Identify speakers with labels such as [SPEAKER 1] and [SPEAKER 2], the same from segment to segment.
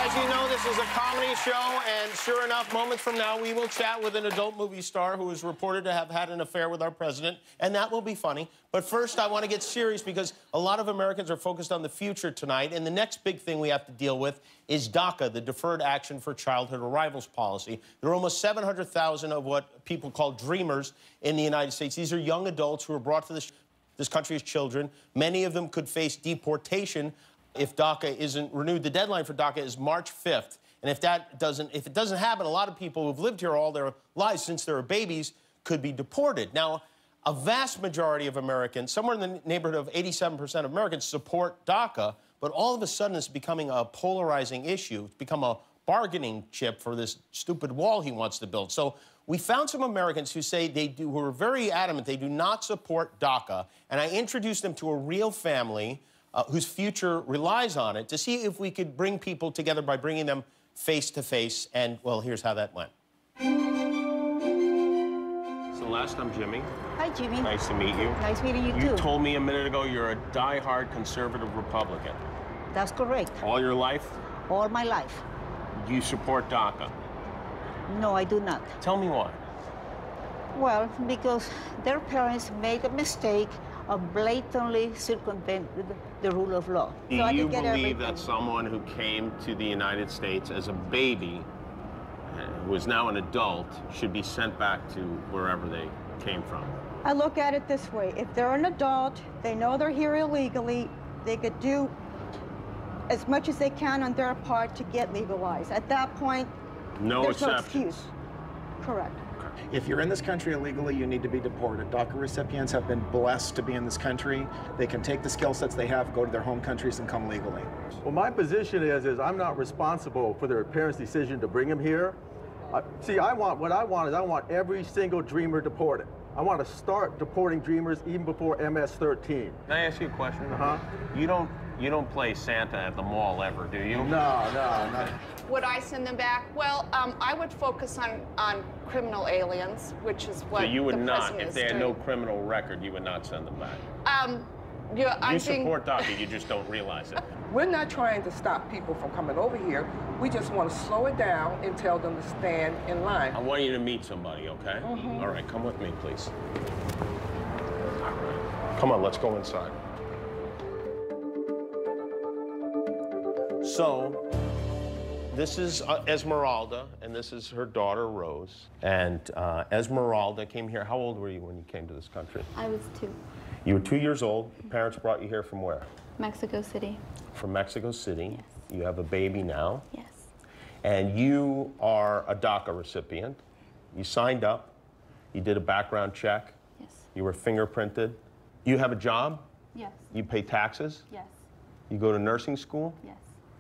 [SPEAKER 1] As you know, this is a comedy show, and sure enough, moments from now, we will chat with an adult movie star who is reported to have had an affair with our president, and that will be funny. But first, I want to get serious because a lot of Americans are focused on the future tonight, and the next big thing we have to deal with is Daca, the Deferred Action for Childhood Arrivals policy. There are almost 700,000 of what people call dreamers in the United States. These are young adults who were brought to this country as children. Many of them could face deportation if Daca isn't renewed. The deadline for Daca is March 5th. And if it doesn't happen, a lot of people who've lived here all their lives since they were babies could be deported. Now, a vast majority of Americans, somewhere in the neighborhood of 87% of Americans, support Daca, but all of a sudden it's becoming a polarizing issue. It's become a bargaining chip for this stupid wall he wants to build. So we found some Americans who say who are very adamant they do not support Daca, and I introduced them to a real family whose future relies on it, to see if we could bring people together by bringing them face to face. And, well, here's how that went. Celeste, I'm Jimmy.
[SPEAKER 2] Hi, Jimmy.
[SPEAKER 1] Nice to meet you.
[SPEAKER 2] Nice meeting you, too.
[SPEAKER 1] You told me a minute ago you're a die-hard conservative Republican.
[SPEAKER 2] That's correct.
[SPEAKER 1] All your life?
[SPEAKER 2] All my life.
[SPEAKER 1] You support Daca?
[SPEAKER 2] No, I do not.
[SPEAKER 1] Tell me why.
[SPEAKER 2] Well, because their parents made a mistake of blatantly circumvent the rule of law.
[SPEAKER 1] Do you believe that someone who came to the United States as a baby, who is now an adult, should be sent back to wherever they came from?
[SPEAKER 3] I look at it this way. If they're an adult, they know they're here illegally, they could do as much as they can on their part to get legalized. At that point, there's no excuse. Correct.
[SPEAKER 4] If you're in this country illegally, you need to be deported. DACA recipients have been blessed to be in this country. They can take the skill sets they have, go to their home countries, and come legally.
[SPEAKER 5] Well, my position is I'm not responsible for their parents' decision to bring them here. See, I want every single dreamer deported. I want to start deporting dreamers even before MS-13.
[SPEAKER 1] Can I ask you a question? You don't play Santa at the mall ever, do you?
[SPEAKER 5] No, not.
[SPEAKER 6] Would I send them back? Well, I would focus on criminal aliens, which is what
[SPEAKER 1] So you would
[SPEAKER 6] the
[SPEAKER 1] not, if they had
[SPEAKER 6] doing.
[SPEAKER 1] no criminal record, you would not send them back?
[SPEAKER 6] You
[SPEAKER 1] support Daca, you just don't realize it.
[SPEAKER 7] We're not trying to stop people from coming over here. We just want to slow it down and tell them to stand in line.
[SPEAKER 1] I want you to meet somebody, okay? All right, come with me, please. All right. Come on, let's go inside. So, this is Esmeralda, and this is her daughter, Rose. And Esmeralda came here. How old were you when you came to this country?
[SPEAKER 8] I was 2.
[SPEAKER 1] You were 2 years old. Your parents brought you here from where?
[SPEAKER 8] Mexico City.
[SPEAKER 1] From Mexico City.
[SPEAKER 8] Yes.
[SPEAKER 1] You have a baby now.
[SPEAKER 8] Yes.
[SPEAKER 1] And you are a DACA recipient. You signed up. You did a background check.
[SPEAKER 8] Yes.
[SPEAKER 1] You were fingerprinted. You have a job?
[SPEAKER 8] Yes.
[SPEAKER 1] You pay taxes?
[SPEAKER 8] Yes.
[SPEAKER 1] You go to nursing school?
[SPEAKER 8] Yes.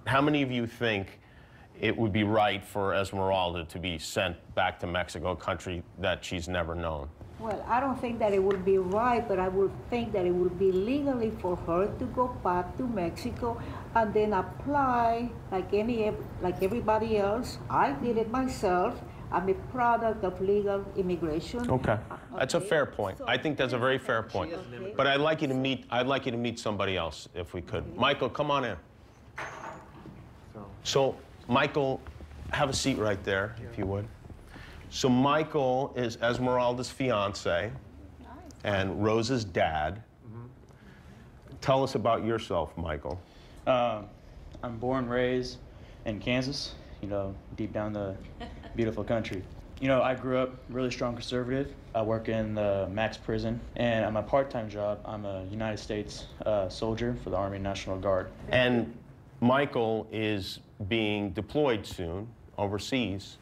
[SPEAKER 1] How many of you think it would be right for Esmeralda to be sent back to Mexico, a country that she's never known?
[SPEAKER 2] Well, I don't think that it would be right, but I would think that it would be legally for her to go back to Mexico and then apply like everybody else. I did it myself. I'm a product of legal immigration.
[SPEAKER 1] Okay. That's a fair point. I think that's a very fair point. But I'd like you to meet somebody else if we could. Michael, come on in. So, Michael, have a seat right there, if you would. So Michael is Esmeralda's fiance and Rose's dad. Tell us about yourself, Michael.
[SPEAKER 9] I'm born and raised in Kansas, deep down the beautiful country. I grew up really strong conservative. I work in the Max prison, and at my part-time job, I'm a United States soldier for the Army National Guard.
[SPEAKER 1] And Michael is being deployed soon overseas,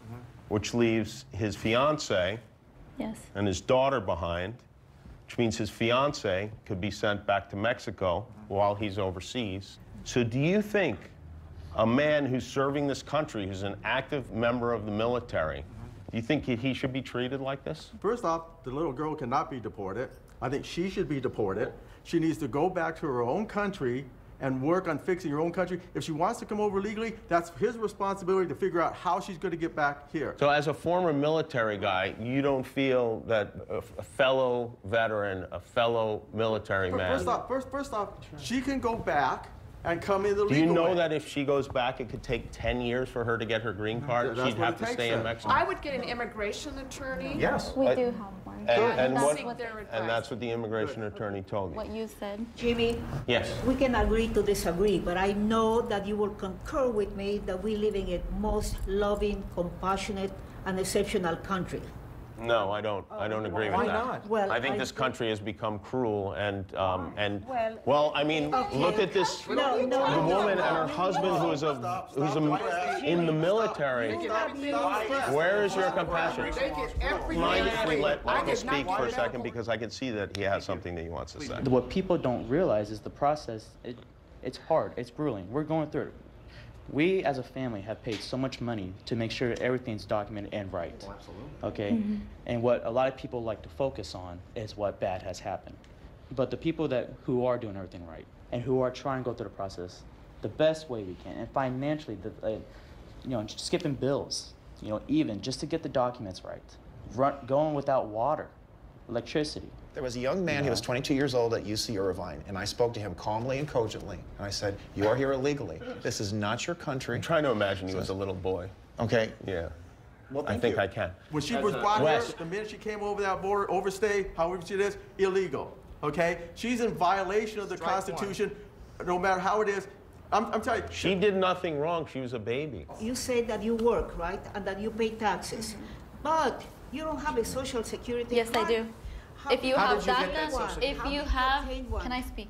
[SPEAKER 1] which leaves his fiance and his daughter behind, which means his fiance could be sent back to Mexico while he's overseas. So do you think a man who's serving this country, who's an active member of the military, do you think he should be treated like this?
[SPEAKER 5] First off, the little girl cannot be deported. I think she should be deported. She needs to go back to her own country and work on fixing her own country. If she wants to come over legally, that's his responsibility to figure out how she's going to get back here.
[SPEAKER 1] So as a former military guy, you don't feel that a fellow veteran, a fellow military man...
[SPEAKER 5] First off, she can go back and come in the legal
[SPEAKER 1] Do you know
[SPEAKER 5] way.
[SPEAKER 1] that if she goes back, it could take 10 years for her to get her green card?
[SPEAKER 5] That's
[SPEAKER 1] She'd
[SPEAKER 5] what
[SPEAKER 1] have
[SPEAKER 5] it
[SPEAKER 1] to
[SPEAKER 5] takes
[SPEAKER 1] stay in
[SPEAKER 5] then.
[SPEAKER 1] Mexico?
[SPEAKER 6] I would get an immigration attorney.
[SPEAKER 4] Yes.
[SPEAKER 8] We do have one.
[SPEAKER 1] And
[SPEAKER 6] and
[SPEAKER 1] what?
[SPEAKER 6] seek their advice.
[SPEAKER 1] And that's what the immigration attorney told me.
[SPEAKER 8] What you said.
[SPEAKER 2] Jimmy,
[SPEAKER 1] Yes.
[SPEAKER 2] we can agree to disagree, but I know that you will concur with me that we live in a most loving, compassionate, and exceptional country.
[SPEAKER 1] No, I don't. I don't agree with
[SPEAKER 4] Why
[SPEAKER 1] that.
[SPEAKER 4] not?
[SPEAKER 2] Well,
[SPEAKER 1] I think this country has become cruel and
[SPEAKER 2] Well,
[SPEAKER 1] I mean,
[SPEAKER 2] okay.
[SPEAKER 1] look at this.
[SPEAKER 2] No,
[SPEAKER 1] The woman and her husband who's in the military. Where is your compassion?
[SPEAKER 6] They get everything
[SPEAKER 1] Mind if we
[SPEAKER 6] free.
[SPEAKER 1] let
[SPEAKER 6] I
[SPEAKER 1] him
[SPEAKER 6] did not
[SPEAKER 1] speak
[SPEAKER 6] want
[SPEAKER 1] for a
[SPEAKER 6] to
[SPEAKER 1] second,
[SPEAKER 6] know.
[SPEAKER 1] because I can see that he has something that he wants to say.
[SPEAKER 9] What people don't realize is the process, it's hard, it's grueling. We're going through it. We as a family have paid so much money to make sure everything's documented and right.
[SPEAKER 4] Oh, absolutely.
[SPEAKER 9] Okay? And what a lot of people like to focus on is what bad has happened. But the people who are doing everything right and who are trying to go through the process the best way we can, and financially, skipping bills, even just to get the documents right, going without water, electricity.
[SPEAKER 10] There was a young man, he was 22 years old at UC Irvine, and I spoke to him calmly and cogently, and I said, you are here illegally. This is not your country.
[SPEAKER 1] I'm trying to imagine you as a little boy.
[SPEAKER 10] Okay?
[SPEAKER 1] Yeah.
[SPEAKER 10] Well,
[SPEAKER 1] I think I can.
[SPEAKER 5] When she was brought here,
[SPEAKER 1] Wes.
[SPEAKER 5] the minute she came over that border, overstay, however she is, illegal. Okay? She's in violation of the Constitution, no matter how it is. I'm telling you.
[SPEAKER 1] She did nothing wrong. She was a baby.
[SPEAKER 2] You say that you work, right, and that you pay taxes, but you don't have a social security
[SPEAKER 8] Yes,
[SPEAKER 2] card.
[SPEAKER 8] I do.
[SPEAKER 2] How
[SPEAKER 8] If you
[SPEAKER 2] did
[SPEAKER 8] have
[SPEAKER 2] get that
[SPEAKER 8] DACA,
[SPEAKER 2] social
[SPEAKER 8] if
[SPEAKER 2] security?
[SPEAKER 8] you
[SPEAKER 2] How did
[SPEAKER 8] have,
[SPEAKER 2] obtain one?
[SPEAKER 8] can I speak?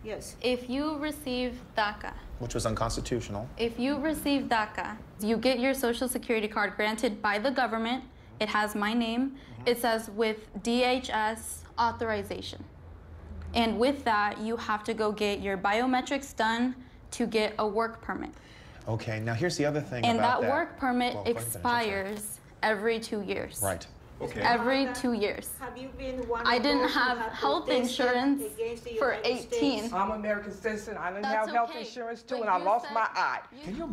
[SPEAKER 2] Yes.
[SPEAKER 8] If you receive DACA,
[SPEAKER 10] Which was unconstitutional.
[SPEAKER 8] if you receive DACA, you get your social security card granted by the government. It has my name. It says with DHS authorization. And with that, you have to go get your biometrics done to get a work permit.
[SPEAKER 10] Okay, now here's the other thing
[SPEAKER 8] And
[SPEAKER 10] about
[SPEAKER 8] that work permit
[SPEAKER 10] Well, go ahead and finish, I'm sorry.
[SPEAKER 8] expires every 2 years.
[SPEAKER 10] Right.
[SPEAKER 4] Okay.
[SPEAKER 8] Every 2 years.
[SPEAKER 2] Have you been one
[SPEAKER 8] I
[SPEAKER 2] of
[SPEAKER 8] didn't
[SPEAKER 2] those who
[SPEAKER 8] have
[SPEAKER 2] have
[SPEAKER 8] health
[SPEAKER 2] protested
[SPEAKER 8] insurance
[SPEAKER 2] against the
[SPEAKER 8] for
[SPEAKER 2] United
[SPEAKER 8] 18.
[SPEAKER 2] States?
[SPEAKER 7] I'm an American citizen. I didn't
[SPEAKER 8] That's
[SPEAKER 7] have health
[SPEAKER 8] okay,
[SPEAKER 7] insurance too,
[SPEAKER 8] but
[SPEAKER 7] and I
[SPEAKER 8] you
[SPEAKER 7] lost
[SPEAKER 8] said-
[SPEAKER 7] my eye.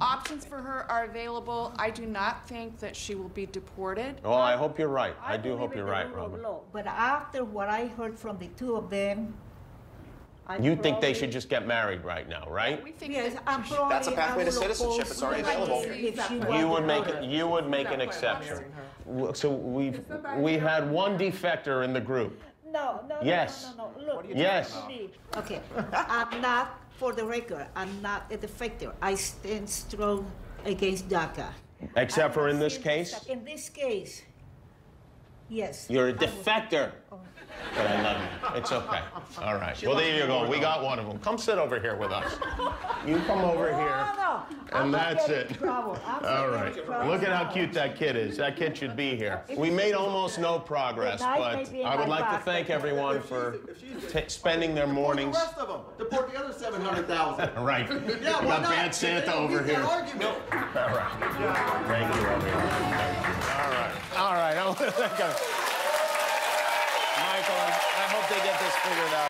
[SPEAKER 6] Options for her are available. I do not think that she will be deported.
[SPEAKER 1] Well, I hope you're right. I do
[SPEAKER 2] believe
[SPEAKER 1] hope
[SPEAKER 2] in
[SPEAKER 1] you're
[SPEAKER 2] the
[SPEAKER 1] right,
[SPEAKER 2] rule of
[SPEAKER 1] Robin.
[SPEAKER 2] law. But after what I heard from the two of them,
[SPEAKER 1] You think they should just get married right now, right?
[SPEAKER 6] We think
[SPEAKER 2] Yes,
[SPEAKER 6] that
[SPEAKER 2] I'm probably.
[SPEAKER 10] That's a pathway
[SPEAKER 2] I
[SPEAKER 10] to
[SPEAKER 2] will
[SPEAKER 10] citizenship.
[SPEAKER 2] oppose
[SPEAKER 10] It's already
[SPEAKER 2] her
[SPEAKER 10] available.
[SPEAKER 2] if she
[SPEAKER 1] You would
[SPEAKER 2] wanted
[SPEAKER 1] make
[SPEAKER 2] to.
[SPEAKER 1] an exception. So we had one defector in the group.
[SPEAKER 2] No.
[SPEAKER 1] Yes.
[SPEAKER 2] No. Look.
[SPEAKER 1] Yes.
[SPEAKER 2] Okay. I'm not, for the record, I'm not a defector. I stand strong against DACA.
[SPEAKER 1] Except for in this case,
[SPEAKER 2] In this case, yes.
[SPEAKER 1] you're a defector. But I love you. It's okay. All right. Well, there you go. We got one of them. Come sit over here with us. You come over here.
[SPEAKER 2] No.
[SPEAKER 1] And that's
[SPEAKER 2] I'm
[SPEAKER 1] it.
[SPEAKER 2] not
[SPEAKER 1] All right. Look at how cute that kid is. That kid should be here. We made almost no progress,
[SPEAKER 2] The knife
[SPEAKER 1] but
[SPEAKER 2] may be in
[SPEAKER 1] I would
[SPEAKER 2] my
[SPEAKER 1] like to
[SPEAKER 2] back.
[SPEAKER 1] thank everyone for spending their
[SPEAKER 5] Deport
[SPEAKER 1] mornings.
[SPEAKER 5] the rest of them. Deport the other 700,000.
[SPEAKER 1] Right.
[SPEAKER 5] Yeah,
[SPEAKER 1] We
[SPEAKER 5] why
[SPEAKER 1] got
[SPEAKER 5] not?
[SPEAKER 1] Bad Santa over here. All
[SPEAKER 5] Argument.
[SPEAKER 1] right. Thank you, everyone. All right. I want to thank you. Michael, I hope they get this figured out.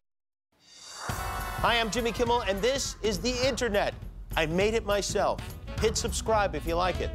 [SPEAKER 1] Hi, I'm Jimmy Kimmel, and this is the Internet. I made it myself. Hit subscribe if you like it.